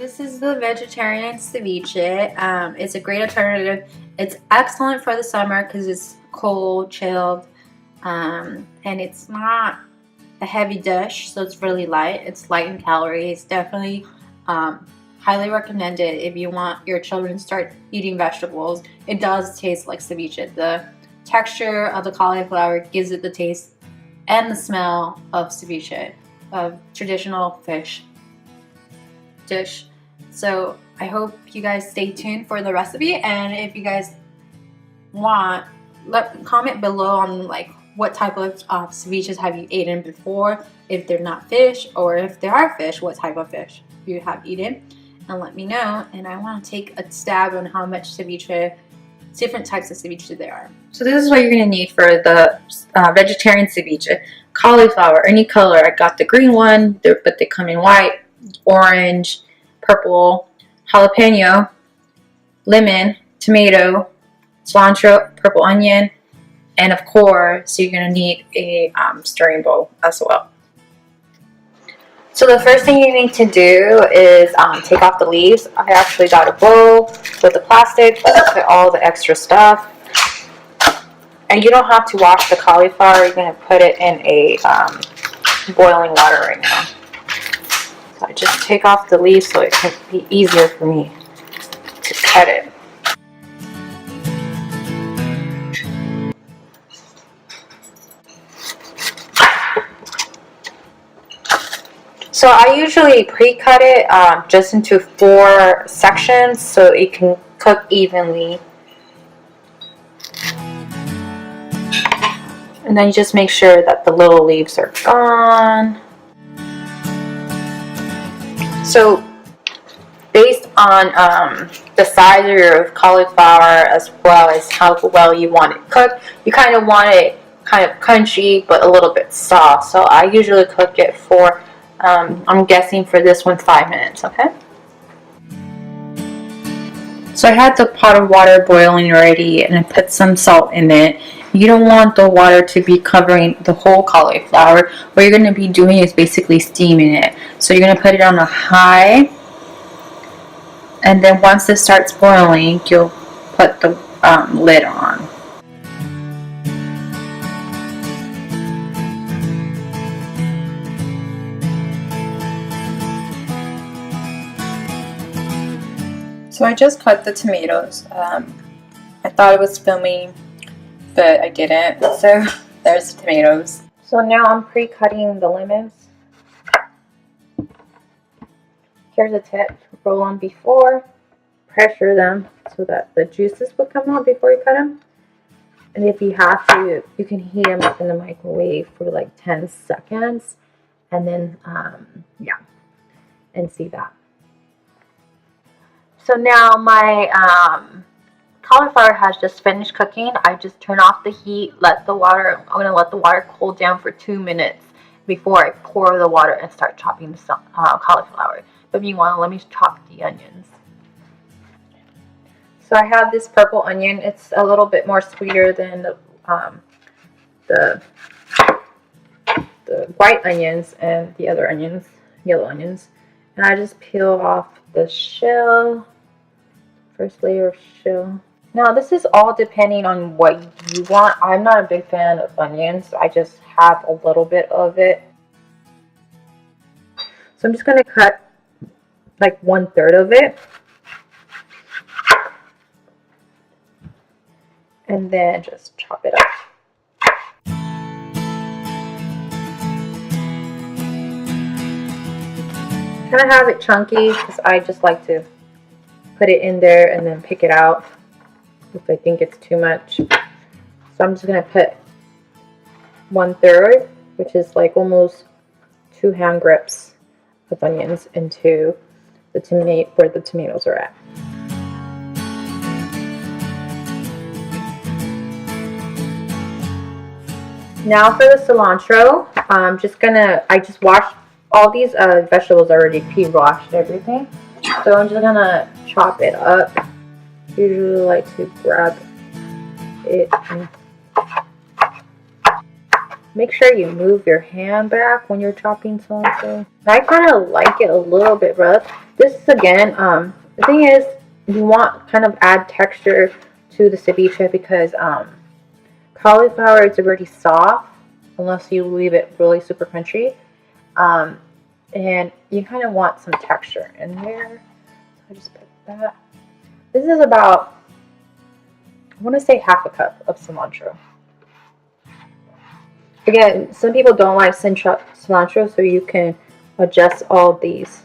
this is the vegetarian ceviche. It's a great alternative. It's excellent for the summer because it's cold, chilled, and it's not a heavy dish, so it's really light. It's light in calories. Definitely highly recommended if you want your children to start eating vegetables. It does taste like ceviche. The texture of the cauliflower gives it the taste and the smell of ceviche, of traditional fish dish. So I hope you guys stay tuned for the recipe, and if you guys want, comment below on like what type of ceviches have you eaten before, if they're not fish, or if they are fish, what type of fish you have eaten, and let me know. And I want to take a stab on how much ceviche, different types of ceviche there are. So this is what you're going to need for the vegetarian ceviche. Cauliflower, any color. I got the green one, but they come in white, orange, purple, jalapeno, lemon, tomato, cilantro, purple onion, and of course you're going to need a stirring bowl as well. So the first thing you need to do is take off the leaves. I actually got a bowl with the plastic to put all the extra stuff. And you don't have to wash the cauliflower. You're going to put it in a boiling water right now. So I just take off the leaves so it can be easier for me to cut it. So I usually pre-cut it just into 4 sections so it can cook evenly. And then you just make sure that the little leaves are gone. So based on the size of your cauliflower as well as how well you want it cooked, you kind of want it kind of crunchy but a little bit soft. So I usually cook it for, I'm guessing for this one, 5 minutes, okay? So I had the pot of water boiling already and I put some salt in it. You don't want the water to be covering the whole cauliflower. What you're going to be doing is basically steaming it. So you're going to put it on a high, and then once it starts boiling, you'll put the lid on. So I just cut the tomatoes. I thought it was filming, but I didn't. So there's the tomatoes. So now I'm pre-cutting the lemons. Here's a tip: roll them before, pressure them so that the juices will come out before you cut them. And if you have to, you can heat them up in the microwave for like 10 seconds, and then yeah, and see that. So now my cauliflower has just finished cooking. I just turn off the heat, I'm going to let the water cool down for 2 minutes before I pour the water and start chopping the cauliflower. But meanwhile, let me chop the onions. So I have this purple onion. It's a little bit more sweeter than the white onions and the other onions, yellow onions. And I just peel off the shell, first layer of shell. Now this is all depending on what you want. I'm not a big fan of onions. I just have a little bit of it. So I'm just going to cut like 1/3 of it. And then just chop it up. Kind of have it chunky because I just like to put it in there and then pick it out if I think it's too much. So I'm just going to put 1/3, which is like almost 2 hand grips of onions, into the tomato where the tomatoes are at. Now for the cilantro, I just washed all these vegetables already, pre-washed everything. So I'm just gonna chop it up. Usually like to grab it and make sure you move your hand back when you're chopping cilantro. I kind of like it a little bit rough. This is again, the thing is, you want kind of add texture to the ceviche because cauliflower is already soft unless you leave it really super crunchy. And you kind of want some texture in there. So I just put that. This is about, I want to say half a cup of cilantro. Again, some people don't like cilantro, so you can adjust all of these.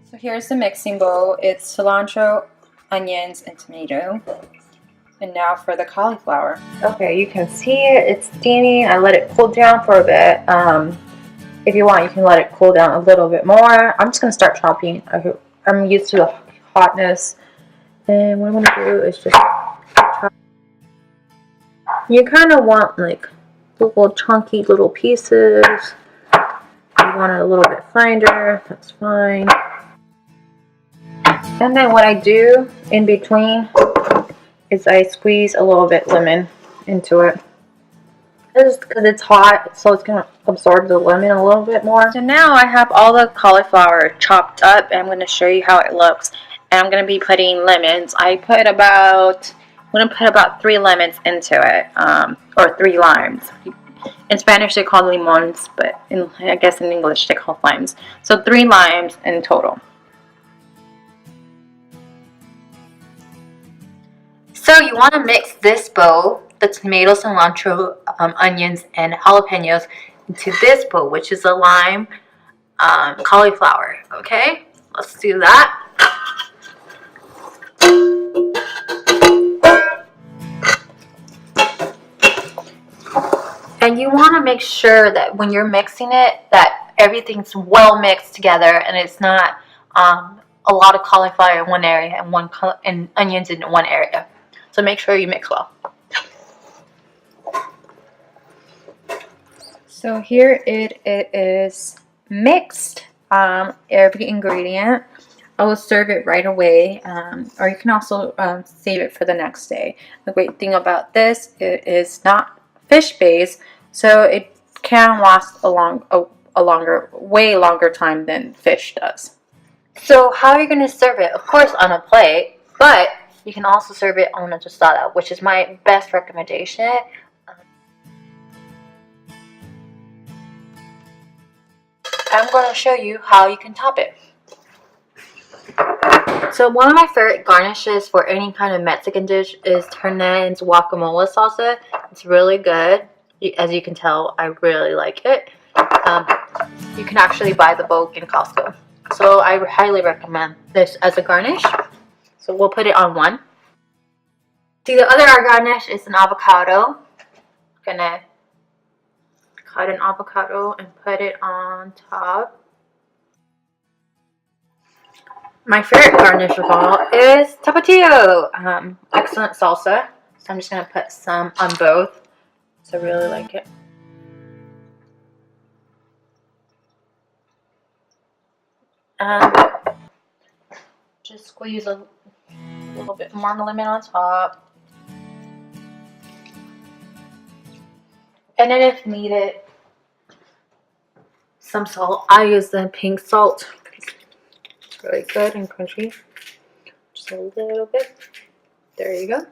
So here's the mixing bowl. It's cilantro, onions, and tomato. And now for the cauliflower. Okay, you can see it. It's steaming. I let it cool down for a bit. If you want, you can let it cool down a little bit more. I'm just going to start chopping. I'm used to the hotness. And what I'm going to do is just chop. You kind of want like little chunky little pieces. You want it a little bit finer. That's fine. And then what I do in between is I squeeze a little bit lemon into it. Just because it's hot, so it's going to absorb the lemon a little bit more. So now I have all the cauliflower chopped up, and I'm going to show you how it looks. And I'm going to be putting lemons. I'm going to put about 3 lemons into it, or 3 limes. In Spanish they call limons, but I guess in English they call limes. So 3 limes in total. So you want to mix this bowl, the tomato, cilantro, onions, and jalapenos, into this bowl, which is a lime cauliflower. Okay, let's do that. And you want to make sure that when you're mixing it, that everything's well mixed together, and it's not a lot of cauliflower in one area and onions in one area. So make sure you mix well. So here it is mixed, every ingredient. I will serve it right away, or you can also save it for the next day. The great thing about this, it is not fish based, so it can last way longer time than fish does. So how are you going to serve it? Of course on a plate, but you can also serve it on a tostada, which is my best recommendation. I'm going to show you how you can top it. So one of my favorite garnishes for any kind of Mexican dish is Hernan's guacamole salsa. It's really good. As you can tell, I really like it. You can actually buy the bulk in Costco. So I highly recommend this as a garnish. So we'll put it on one. See, the other garnish is an avocado. I'm gonna cut an avocado and put it on top. My favorite garnish of all is tapatio. Excellent salsa. So I'm just gonna put some on both. So I really like it. Just squeeze a little bit more lemon on top. And then if needed, some salt. I use the pink salt. It's really good and crunchy. Just a little bit. There you go.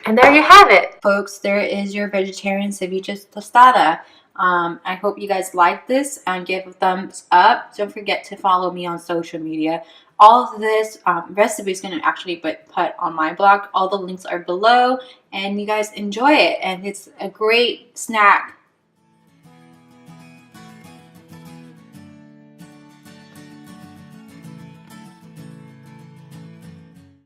And there you have it, folks. There is your vegetarian ceviche tostada. I hope you guys like this and give a thumbs up. Don't forget to follow me on social media. All of this recipe is going to actually be put on my blog. All the links are below, and you guys enjoy it. And it's a great snack